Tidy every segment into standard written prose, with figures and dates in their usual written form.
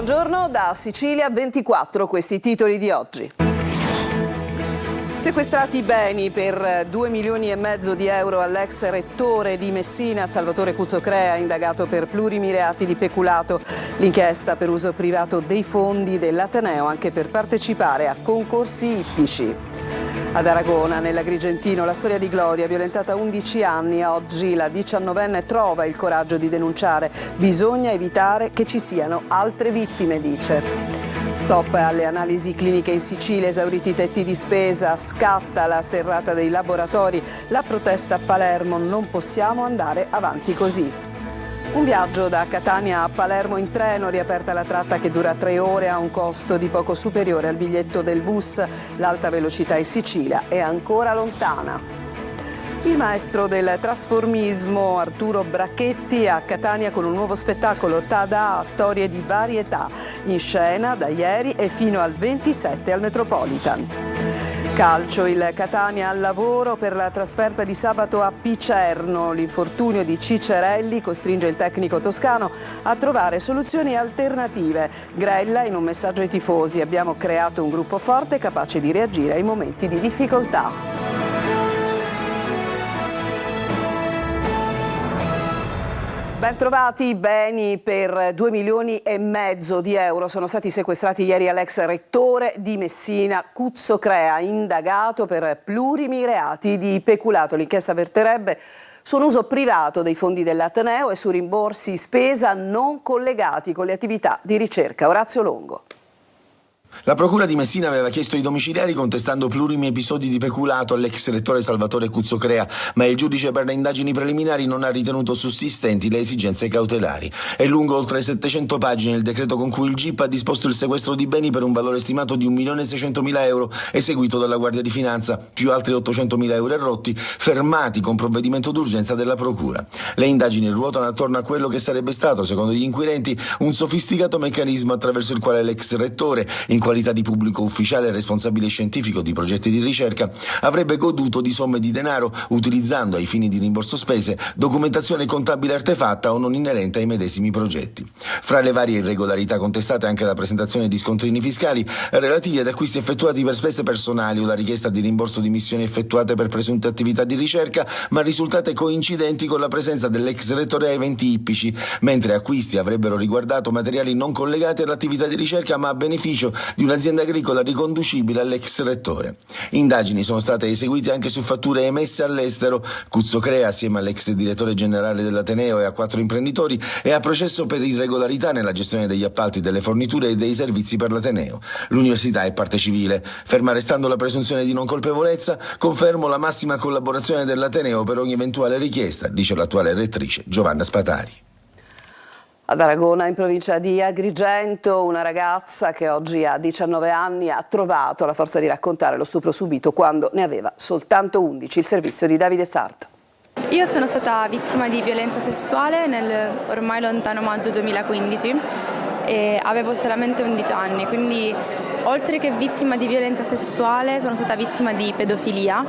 Buongiorno da Sicilia 24, questi titoli di oggi. Sequestrati beni per 2,5 milioni di euro all'ex rettore di Messina, Salvatore Cuzzocrea, indagato per plurimi reati di peculato. L'inchiesta per uso privato dei fondi dell'Ateneo anche per partecipare a concorsi ippici. Ad Aragona, nell'Agrigentino, la storia di Gloria, violentata 11 anni. Oggi la 19enne trova il coraggio di denunciare. Bisogna evitare che ci siano altre vittime, dice. Stop alle analisi cliniche in Sicilia, esauriti i tetti di spesa, scatta la serrata dei laboratori, la protesta a Palermo, non possiamo andare avanti così. Un viaggio da Catania a Palermo in treno, riaperta la tratta che dura 3 ore a un costo di poco superiore al biglietto del bus. L'alta velocità in Sicilia è ancora lontana. Il maestro del trasformismo Arturo Brachetti a Catania con un nuovo spettacolo Tada, storie di varietà, in scena da ieri e fino al 27 al Metropolitan. Calcio, il Catania al lavoro per la trasferta di sabato a Picerno. L'infortunio di Cicerelli costringe il tecnico toscano a trovare soluzioni alternative. Grella in un messaggio ai tifosi: abbiamo creato un gruppo forte capace di reagire ai momenti di difficoltà. Bentrovati. Beni per 2,5 milioni di euro sono stati sequestrati ieri all'ex rettore di Messina, Cuzzocrea, indagato per plurimi reati di peculato. L'inchiesta verterebbe su un uso privato dei fondi dell'Ateneo e su rimborsi spesa non collegati con le attività di ricerca. Orazio Longo. La procura di Messina aveva chiesto i domiciliari contestando plurimi episodi di peculato all'ex rettore Salvatore Cuzzocrea, ma il giudice per le indagini preliminari non ha ritenuto sussistenti le esigenze cautelari. È lungo oltre 700 pagine il decreto con cui il GIP ha disposto il sequestro di beni per un valore stimato di 1.600.000 euro, eseguito dalla Guardia di Finanza, più altri 800.000 euro errotti, fermati con provvedimento d'urgenza della procura. Le indagini ruotano attorno a quello che sarebbe stato, secondo gli inquirenti, un sofisticato meccanismo attraverso il quale l'ex rettore, in qualità di pubblico ufficiale e responsabile scientifico di progetti di ricerca, avrebbe goduto di somme di denaro utilizzando ai fini di rimborso spese documentazione contabile artefatta o non inerente ai medesimi progetti. Fra le varie irregolarità contestate anche la presentazione di scontrini fiscali relativi ad acquisti effettuati per spese personali o la richiesta di rimborso di missioni effettuate per presunte attività di ricerca ma risultate coincidenti con la presenza dell'ex rettore a eventi ippici, mentre acquisti avrebbero riguardato materiali non collegati all'attività di ricerca ma a beneficio di un'azienda agricola riconducibile all'ex rettore. Indagini sono state eseguite anche su fatture emesse all'estero. Cuzzocrea, assieme all'ex direttore generale dell'Ateneo e a 4 imprenditori, è a processo per irregolarità nella gestione degli appalti, delle forniture e dei servizi per l'Ateneo. L'università è parte civile. Ferma restando la presunzione di non colpevolezza, confermo la massima collaborazione dell'Ateneo per ogni eventuale richiesta, dice l'attuale rettrice Giovanna Spatari. Ad Aragona, in provincia di Agrigento, una ragazza che oggi ha 19 anni ha trovato la forza di raccontare lo stupro subito quando ne aveva soltanto 11. Il servizio di Davide Sardo. Io sono stata vittima di violenza sessuale nel ormai lontano maggio 2015 e avevo solamente 11 anni, quindi oltre che vittima di violenza sessuale sono stata vittima di pedofilia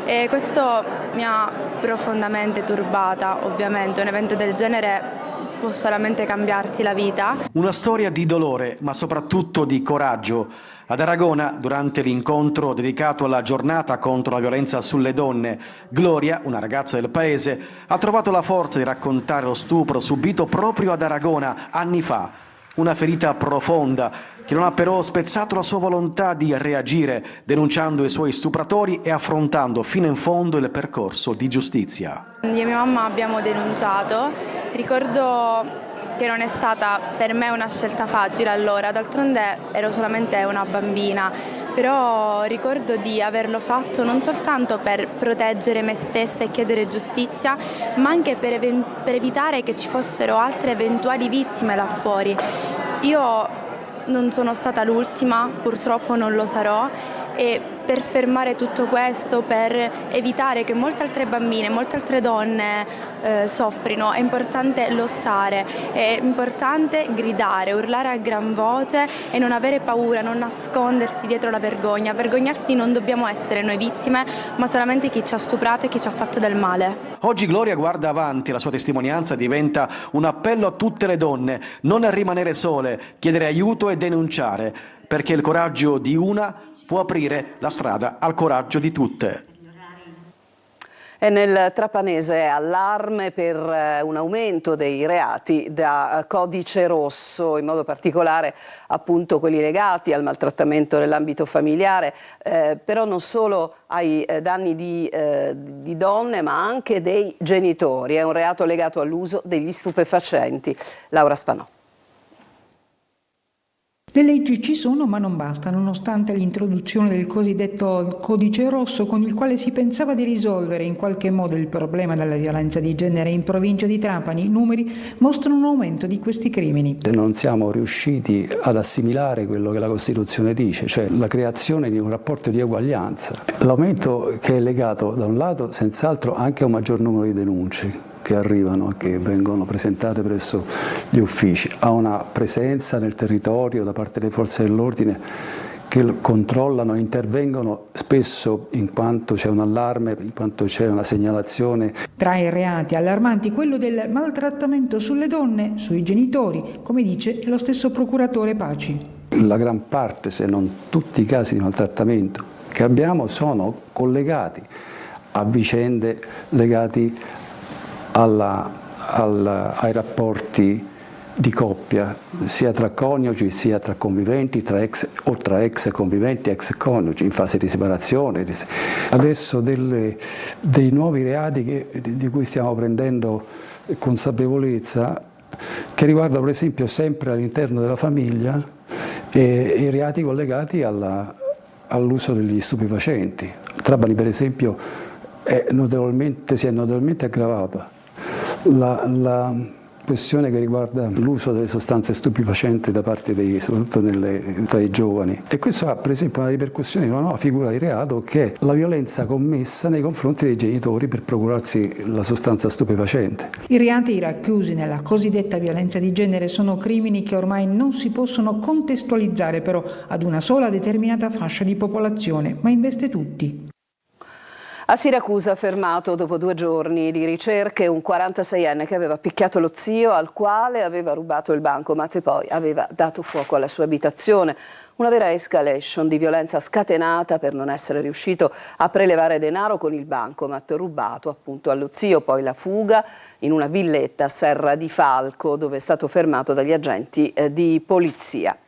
e questo mi ha profondamente turbata. Ovviamente un evento del genere può solamente cambiarti la vita. Una storia di dolore, ma soprattutto di coraggio. Ad Aragona, durante l'incontro dedicato alla giornata contro la violenza sulle donne, Gloria, una ragazza del paese, ha trovato la forza di raccontare lo stupro subito proprio ad Aragona anni fa. Una ferita profonda che non ha però spezzato la sua volontà di reagire, denunciando i suoi stupratori e affrontando fino in fondo il percorso di giustizia. Io e mia mamma abbiamo denunciato. Ricordo che non è stata per me una scelta facile allora, d'altronde ero solamente una bambina, però ricordo di averlo fatto non soltanto per proteggere me stessa e chiedere giustizia, ma anche per evitare che ci fossero altre eventuali vittime là fuori. Io non sono stata l'ultima, purtroppo non lo sarò, e per fermare tutto questo, per evitare che molte altre bambine, molte altre donne soffrino, è importante lottare, è importante gridare, urlare a gran voce e non avere paura, non nascondersi dietro la vergogna. Vergognarsi non dobbiamo essere noi vittime, ma solamente chi ci ha stuprato e chi ci ha fatto del male. Oggi Gloria guarda avanti, la sua testimonianza diventa un appello a tutte le donne, non a rimanere sole, chiedere aiuto e denunciare, perché il coraggio di una può aprire la strada al coraggio di tutte. E nel Trapanese allarme per un aumento dei reati da codice rosso, in modo particolare appunto quelli legati al maltrattamento nell'ambito familiare, però non solo ai danni di donne ma anche dei genitori. È un reato legato all'uso degli stupefacenti. Laura Spanò. Le leggi ci sono ma non basta, nonostante l'introduzione del cosiddetto codice rosso con il quale si pensava di risolvere in qualche modo il problema della violenza di genere in provincia di Trapani. I numeri mostrano un aumento di questi crimini. Non siamo riusciti ad assimilare quello che la Costituzione dice, cioè la creazione di un rapporto di eguaglianza. L'aumento che è legato da un lato senz'altro anche a un maggior numero di denunce che arrivano, che vengono presentate presso gli uffici, a una presenza nel territorio da parte delle forze dell'ordine che controllano e intervengono spesso in quanto c'è un allarme, in quanto c'è una segnalazione. Tra i reati allarmanti quello del maltrattamento sulle donne, sui genitori, come dice lo stesso procuratore Paci. La gran parte, se non tutti i casi di maltrattamento che abbiamo sono collegati a vicende legati ai rapporti di coppia, sia tra coniugi, sia tra conviventi, tra ex conviventi, ex coniugi in fase di separazione. Adesso dei nuovi reati di cui stiamo prendendo consapevolezza, che riguardano per esempio sempre all'interno della famiglia i reati collegati all'uso degli stupefacenti. Trapani per esempio si è notevolmente aggravata la questione che riguarda l'uso delle sostanze stupefacenti da parte soprattutto tra i giovani, e questo ha per esempio una ripercussione in una nuova figura di reato che è la violenza commessa nei confronti dei genitori per procurarsi la sostanza stupefacente. I reati racchiusi nella cosiddetta violenza di genere sono crimini che ormai non si possono contestualizzare però ad una sola determinata fascia di popolazione, ma investe tutti. A Siracusa, fermato dopo 2 giorni di ricerche, un 46enne che aveva picchiato lo zio al quale aveva rubato il bancomat e poi aveva dato fuoco alla sua abitazione. Una vera escalation di violenza scatenata per non essere riuscito a prelevare denaro con il bancomat rubato appunto allo zio. Poi la fuga in una villetta a Serra di Falco dove è stato fermato dagli agenti di polizia.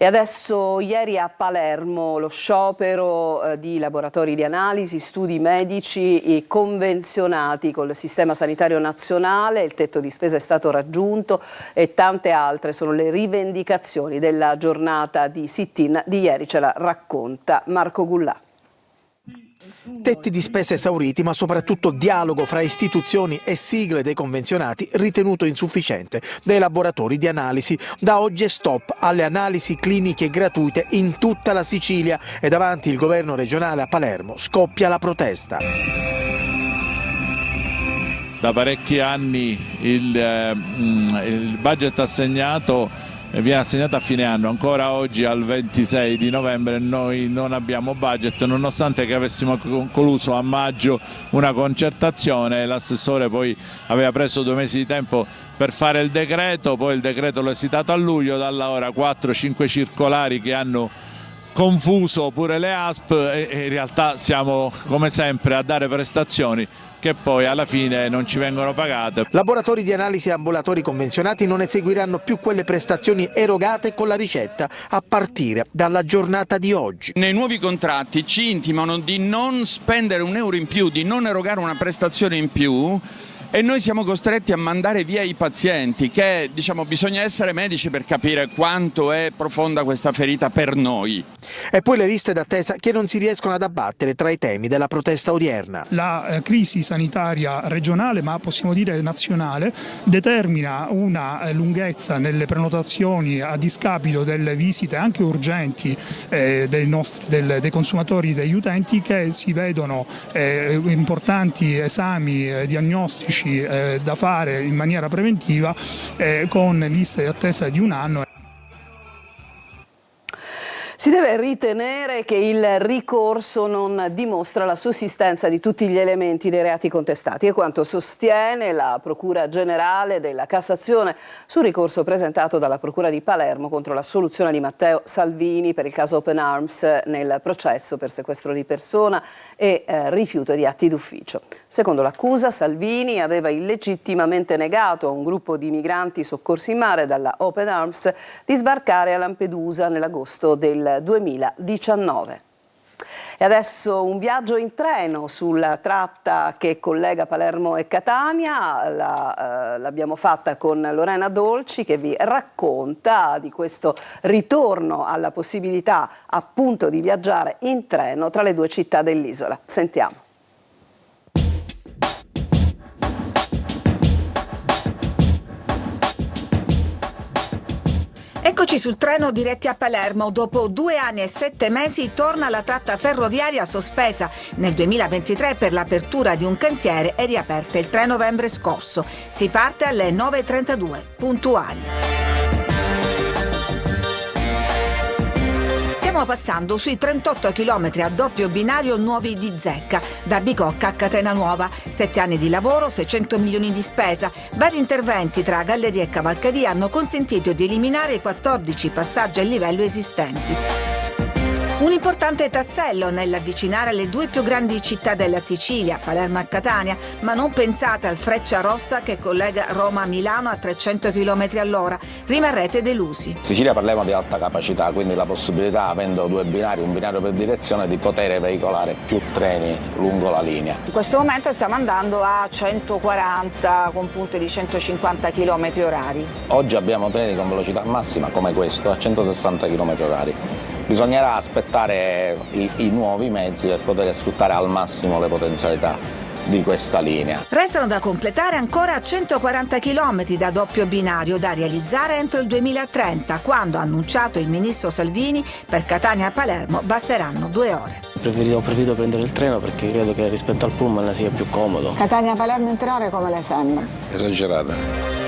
E adesso, ieri a Palermo, lo sciopero di laboratori di analisi, studi medici convenzionati col sistema sanitario nazionale, il tetto di spesa è stato raggiunto e tante altre sono le rivendicazioni della giornata di sit-in di ieri, ce la racconta Marco Gullà. Tetti di spesa esauriti, ma soprattutto dialogo fra istituzioni e sigle dei convenzionati ritenuto insufficiente. Dai laboratori di analisi, da oggi è stop alle analisi cliniche gratuite in tutta la Sicilia e davanti il governo regionale a Palermo scoppia la protesta. Da parecchi anni il budget assegnato viene assegnato a fine anno, ancora oggi al 26 di novembre noi non abbiamo budget, nonostante che avessimo concluso a maggio una concertazione. L'assessore poi aveva preso 2 mesi di tempo per fare il decreto, poi il decreto l'ho esitato a luglio, da allora 4-5 circolari che hanno confuso pure le ASP e in realtà siamo come sempre a dare prestazioni che poi alla fine non ci vengono pagate. Laboratori di analisi e ambulatori convenzionati non eseguiranno più quelle prestazioni erogate con la ricetta a partire dalla giornata di oggi. Nei nuovi contratti ci intimano di non spendere un euro in più, di non erogare una prestazione in più, e noi siamo costretti a mandare via i pazienti, che bisogna essere medici per capire quanto è profonda questa ferita per noi. E poi le liste d'attesa che non si riescono ad abbattere tra i temi della protesta odierna. La crisi sanitaria regionale, ma possiamo dire nazionale, determina una lunghezza nelle prenotazioni a discapito delle visite anche urgenti dei consumatori, degli utenti, che si vedono importanti esami diagnostici da fare in maniera preventiva con liste di attesa di un anno. Si deve ritenere che il ricorso non dimostra la sussistenza di tutti gli elementi dei reati contestati, è quanto sostiene la Procura Generale della Cassazione sul ricorso presentato dalla Procura di Palermo contro l'assoluzione di Matteo Salvini per il caso Open Arms nel processo per sequestro di persona e rifiuto di atti d'ufficio. Secondo l'accusa, Salvini aveva illegittimamente negato a un gruppo di migranti soccorsi in mare dalla Open Arms di sbarcare a Lampedusa nell'agosto del 2019. E adesso un viaggio in treno sulla tratta che collega Palermo e Catania, l'abbiamo fatta con Lorena Dolci che vi racconta di questo ritorno alla possibilità appunto di viaggiare in treno tra le due città dell'isola. Sentiamo. Eccoci sul treno diretti a Palermo. Dopo 2 anni e 7 mesi torna la tratta ferroviaria sospesa nel 2023 per l'apertura di un cantiere e riaperta il 3 novembre scorso. Si parte alle 9:32, puntuali. Stiamo passando sui 38 chilometri a doppio binario nuovi di zecca, da Bicocca a Catena Nuova. 7 anni di lavoro, 600 milioni di spesa. Vari interventi tra gallerie e cavalcavie hanno consentito di eliminare i 14 passaggi a livello esistenti. Un importante tassello nell'avvicinare le due più grandi città della Sicilia, Palermo e Catania, ma non pensate al Frecciarossa che collega Roma a Milano a 300 km all'ora. Rimarrete delusi. Sicilia parliamo di alta capacità, quindi la possibilità, avendo 2 binari, un binario per direzione, di poter veicolare più treni lungo la linea. In questo momento stiamo andando a 140 con punte di 150 km orari. Oggi abbiamo treni con velocità massima come questo a 160 km orari. Bisognerà aspettare i nuovi mezzi per poter sfruttare al massimo le potenzialità di questa linea. Restano da completare ancora 140 km da doppio binario da realizzare entro il 2030, quando ha annunciato il ministro Salvini per Catania a Palermo basteranno 2 ore. Ho preferito prendere il treno perché credo che rispetto al pullman sia più comodo. Catania-Palermo in 3 ore come le sembra? Esagerata.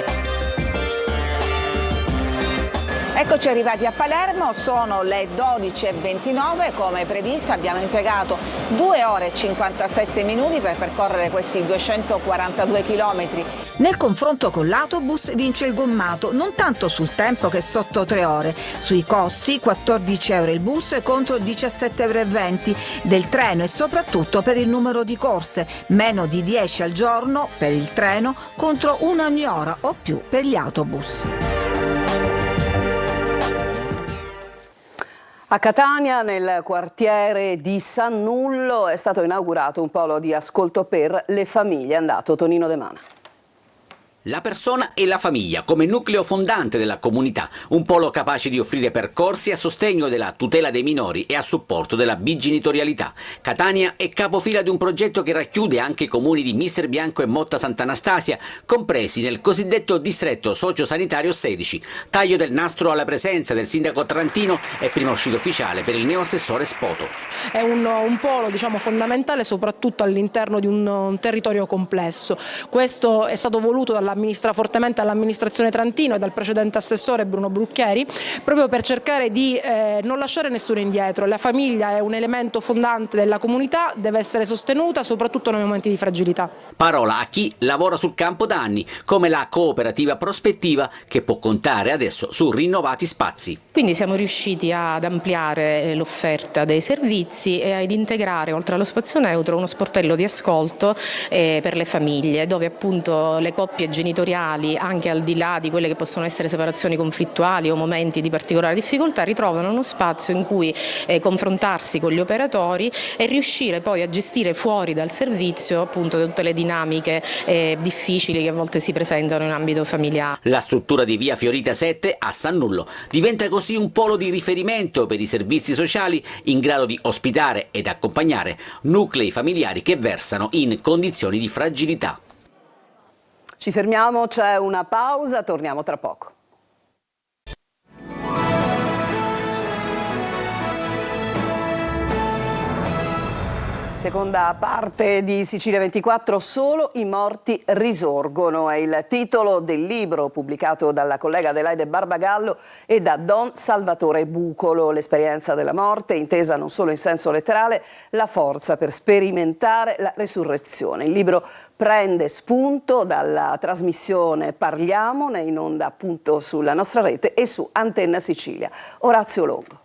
Eccoci arrivati a Palermo, sono le 12:29, come previsto abbiamo impiegato 2 ore e 57 minuti per percorrere questi 242 chilometri. Nel confronto con l'autobus vince il gommato, non tanto sul tempo che sotto 3 ore, sui costi 14 euro il bus contro 17,20 euro del treno e soprattutto per il numero di corse, meno di 10 al giorno per il treno contro 1 ogni ora o più per gli autobus. A Catania, nel quartiere di San Nullo, è stato inaugurato un polo di ascolto per le famiglie. È andato Tonino De Mana. La persona e la famiglia come nucleo fondante della comunità, un polo capace di offrire percorsi a sostegno della tutela dei minori e a supporto della bigenitorialità. Catania è capofila di un progetto che racchiude anche i comuni di Mister Bianco e Motta Sant'Anastasia, compresi nel cosiddetto distretto sociosanitario 16. Taglio del nastro alla presenza del sindaco Trantino e prima uscita ufficiale per il neoassessore Spoto. È un polo fondamentale soprattutto all'interno di un territorio complesso. Questo è stato voluto fortemente dall'amministrazione Trantino e dal precedente assessore Bruno Brucchieri, proprio per cercare di non lasciare nessuno indietro. La famiglia è un elemento fondante della comunità, deve essere sostenuta soprattutto nei momenti di fragilità. Parola a chi lavora sul campo da anni, come la cooperativa Prospettiva, che può contare adesso su rinnovati spazi. Quindi siamo riusciti ad ampliare l'offerta dei servizi e ad integrare, oltre allo spazio neutro, uno sportello di ascolto per le famiglie, dove appunto le coppie genitoriali genitoriali, anche al di là di quelle che possono essere separazioni conflittuali o momenti di particolare difficoltà, ritrovano uno spazio in cui confrontarsi con gli operatori e riuscire poi a gestire fuori dal servizio appunto tutte le dinamiche difficili che a volte si presentano in ambito familiare. La struttura di via Fiorita 7 a Sannullo diventa così un polo di riferimento per i servizi sociali in grado di ospitare ed accompagnare nuclei familiari che versano in condizioni di fragilità. Ci fermiamo, c'è una pausa, torniamo tra poco. Seconda parte di Sicilia 24, solo i morti risorgono, è il titolo del libro pubblicato dalla collega Adelaide Barbagallo e da Don Salvatore Bucolo. L'esperienza della morte, intesa non solo in senso letterale, la forza per sperimentare la resurrezione. Il libro prende spunto dalla trasmissione Parliamone, in onda appunto sulla nostra rete e su Antenna Sicilia. Orazio Longo.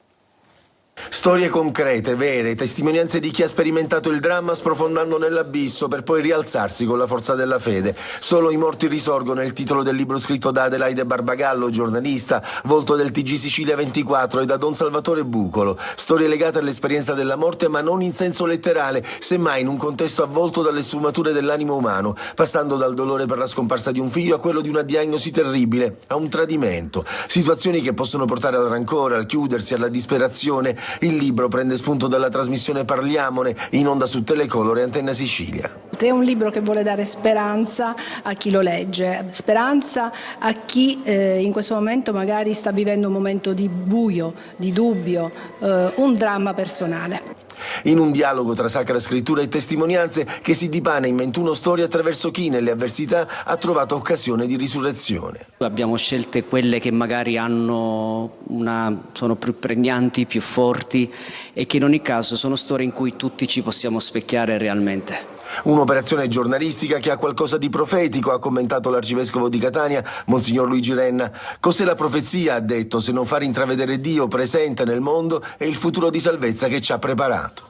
Storie concrete, vere, testimonianze di chi ha sperimentato il dramma sprofondando nell'abisso per poi rialzarsi con la forza della fede. Solo i morti risorgono è il titolo del libro scritto da Adelaide Barbagallo, giornalista, volto del TG Sicilia 24, e da Don Salvatore Bucolo. Storie legate all'esperienza della morte, ma non in senso letterale, semmai in un contesto avvolto dalle sfumature dell'animo umano, passando dal dolore per la scomparsa di un figlio a quello di una diagnosi terribile, a un tradimento. Situazioni che possono portare al rancore, al chiudersi, alla disperazione. Il libro prende spunto dalla trasmissione Parliamone, in onda su Telecolor e Antenna Sicilia. È un libro che vuole dare speranza a chi lo legge, speranza a chi in questo momento magari sta vivendo un momento di buio, di dubbio, un dramma personale. In un dialogo tra Sacra Scrittura e testimonianze che si dipana in 21 storie attraverso chi nelle avversità ha trovato occasione di risurrezione. Abbiamo scelte quelle che magari sono più pregnanti, più forti e che in ogni caso sono storie in cui tutti ci possiamo specchiare realmente. Un'operazione giornalistica che ha qualcosa di profetico, ha commentato l'arcivescovo di Catania, Monsignor Luigi Renna. Cos'è la profezia, ha detto, se non far intravedere Dio presente nel mondo e il futuro di salvezza che ci ha preparato.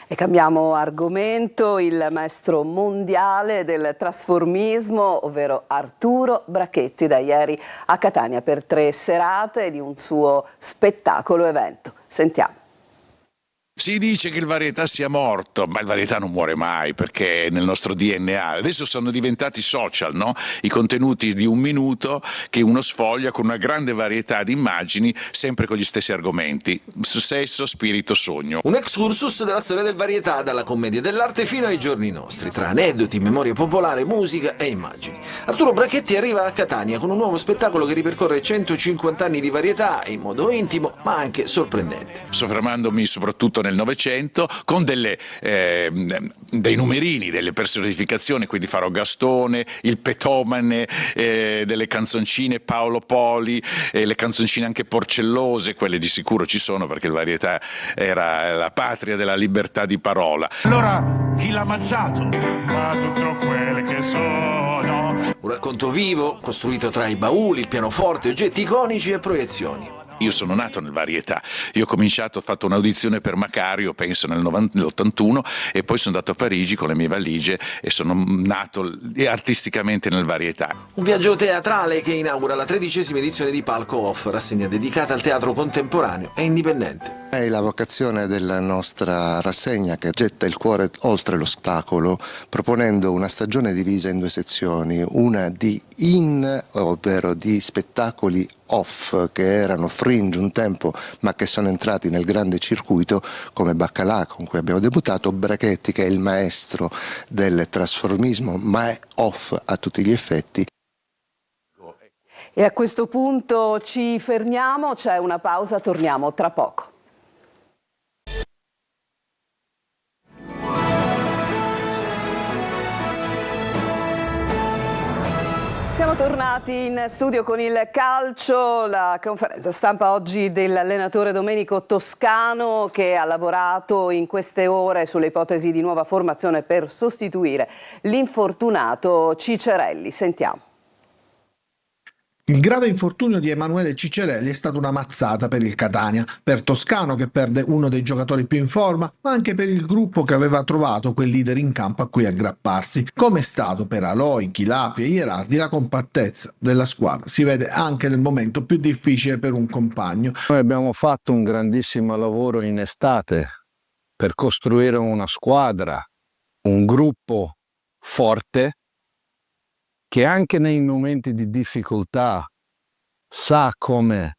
E cambiamo argomento, il maestro mondiale del trasformismo, ovvero Arturo Brachetti, da ieri a Catania per 3 serate di un suo spettacolo evento. Sentiamo. Si dice che il varietà sia morto, ma il varietà non muore mai perché è nel nostro DNA. Adesso sono diventati social, no? I contenuti di 1 minuto che uno sfoglia con una grande varietà di immagini, sempre con gli stessi argomenti: sesso, spirito, sogno. Un excursus della storia del varietà, dalla commedia dell'arte fino ai giorni nostri, tra aneddoti, memoria popolare, musica e immagini. Arturo Brachetti arriva a Catania con un nuovo spettacolo che ripercorre 150 anni di varietà in modo intimo ma anche sorprendente. Soffermandomi soprattutto nel Novecento, con dei numerini, delle personificazioni, quindi farò Gastone, il Petomane, delle canzoncine Paolo Poli, le canzoncine anche porcellose, quelle di sicuro ci sono perché il varietà era la patria della libertà di parola. Allora, chi l'ha ammazzato? Ma tutto quelle che sono. Un racconto vivo, costruito tra i bauli, il pianoforte, oggetti iconici e proiezioni. Io sono nato nel varietà, io ho cominciato, ho fatto un'audizione per Macario, penso nell'81, e poi sono andato a Parigi con le mie valigie e sono nato artisticamente nel varietà. Un viaggio teatrale che inaugura la 13ª edizione di Palco Off, rassegna dedicata al teatro contemporaneo e indipendente. È la vocazione della nostra rassegna che getta il cuore oltre l'ostacolo, proponendo una stagione divisa in 2 sezioni, una di ovvero di spettacoli off che erano fringe un tempo ma che sono entrati nel grande circuito, come Baccalà con cui abbiamo debuttato, Brachetti che è il maestro del trasformismo ma è off a tutti gli effetti. E a questo punto ci fermiamo, c'è una pausa, torniamo tra poco. Siamo tornati in studio con il calcio, la conferenza stampa oggi dell'allenatore Domenico Toscano che ha lavorato in queste ore sulle ipotesi di nuova formazione per sostituire l'infortunato Cicerelli. Sentiamo. Il grave infortunio di Emanuele Ciccerelli è stata una mazzata per il Catania, per Toscano che perde uno dei giocatori più in forma, ma anche per il gruppo che aveva trovato quel leader in campo a cui aggrapparsi. Come è stato per Aloi, Chilafi e Ierardi, la compattezza della squadra si vede anche nel momento più difficile per un compagno. Noi abbiamo fatto un grandissimo lavoro in estate per costruire una squadra, un gruppo forte, che anche nei momenti di difficoltà sa come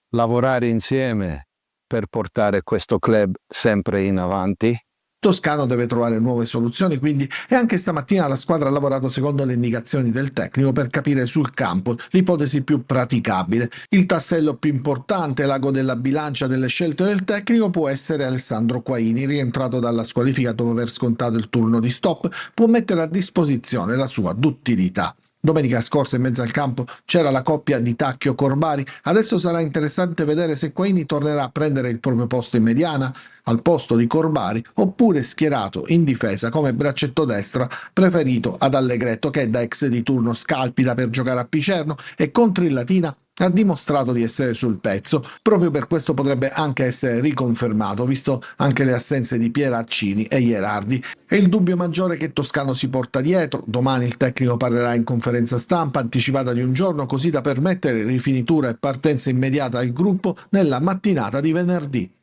lavorare insieme per portare questo club sempre in avanti. Toscano deve trovare nuove soluzioni, quindi, e anche stamattina la squadra ha lavorato secondo le indicazioni del tecnico per capire sul campo l'ipotesi più praticabile. Il tassello più importante, l'ago della bilancia delle scelte del tecnico, può essere Alessandro Quaini, rientrato dalla squalifica dopo aver scontato il turno di stop, può mettere a disposizione la sua duttilità. Domenica scorsa in mezzo al campo c'era la coppia di Tacchio-Corbari, adesso sarà interessante vedere se Quaini tornerà a prendere il proprio posto in mediana al posto di Corbari oppure schierato in difesa come braccetto destra preferito ad Allegretto, che da ex di turno scalpita per giocare a Picerno e contro il Latina ha dimostrato di essere sul pezzo. Proprio per questo potrebbe anche essere riconfermato, visto anche le assenze di Pieraccini e Ierardi. È il dubbio maggiore che Toscano si porta dietro. Domani il tecnico parlerà in conferenza stampa anticipata di un giorno, così da permettere rifinitura e partenza immediata al gruppo nella mattinata di venerdì.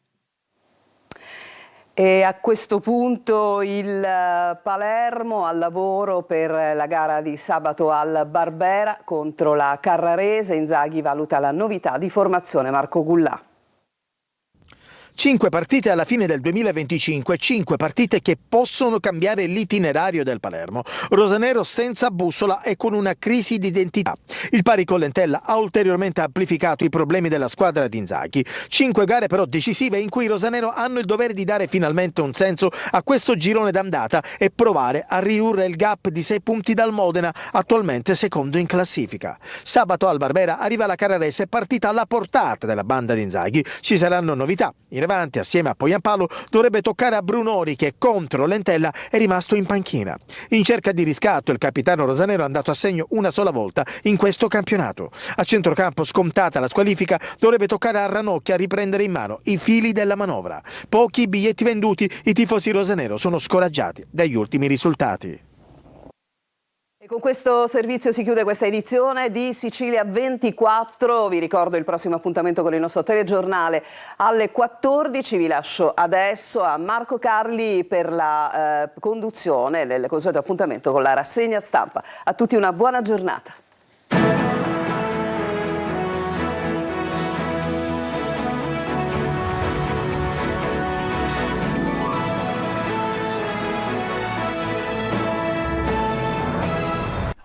E a questo punto il Palermo al lavoro per la gara di sabato al Barbera contro la Carrarese. Inzaghi valuta la novità di formazione. Marco Gullà. 5 partite alla fine del 2025, 5 partite che possono cambiare l'itinerario del Palermo. Rosanero senza bussola e con una crisi di identità. Il pari con Lentella ha ulteriormente amplificato i problemi della squadra di Inzaghi. 5 gare però decisive in cui i rosanero hanno il dovere di dare finalmente un senso a questo girone d'andata e provare a ridurre il gap di 6 punti dal Modena, attualmente secondo in classifica. Sabato al Barbera arriva la Carrarese, partita alla portata della banda di Inzaghi. Ci saranno novità. In avanti, assieme a Poyampalo, dovrebbe toccare a Brunori, che contro Lentella è rimasto in panchina. In cerca di riscatto, il capitano rosanero è andato a segno una sola volta in questo campionato. A centrocampo, scontata la squalifica, dovrebbe toccare a Ranocchia riprendere in mano i fili della manovra. Pochi biglietti venduti, i tifosi rosanero sono scoraggiati dagli ultimi risultati. E con questo servizio si chiude questa edizione di Sicilia 24. Vi ricordo il prossimo appuntamento con il nostro telegiornale alle 14. Vi lascio adesso a Marco Carli per la conduzione del consueto appuntamento con la rassegna stampa. A tutti una buona giornata.